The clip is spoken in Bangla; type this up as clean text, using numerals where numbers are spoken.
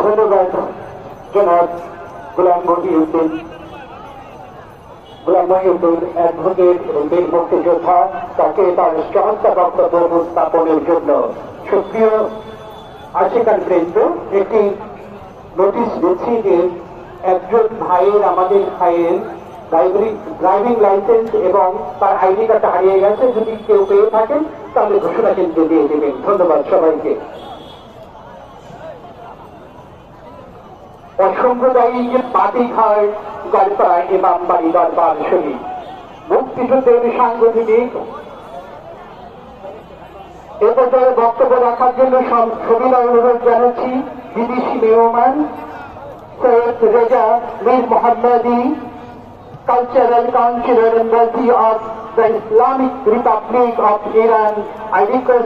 ধন্যবাদ জনাব গোলাম মহিউদ্দিন অ্যাডভোকেট এবং বীর মুক্তিযোদ্ধা, তাকে তার সহস্তা বক্তব্য উপস্থাপনের জন্য। সুপ্রিয় আশিকার বৃন্দ, একটি নোটিশ দিচ্ছি যে একজন ভাইয়ের, আমাদের ভাইয়ের ড্রাইভিং লাইসেন্স এবং তার আইডি কার্ড হারিয়ে গেছে। যদি কেউ পেয়ে থাকেন তাহলে ঘোষণা কেন্দ্রে দিয়ে দেবেন। ধন্যবাদ সবাইকে। অসংখ্য দায়ী পাতিঘাট গল্পা ইমামবাড়ি দরবার শরীফ মুক্তিযুদ্ধের সাংগঠনিক এ পর্যায়ে বক্তব্য রাখার জন্য সবিনয় অনুরোধ জানাচ্ছি বিদেশি মেহমান সৈয়দ রেজা মীর মোহাম্মদী, Cultural Council and Embassy of the Islamic Republic of Iran. I request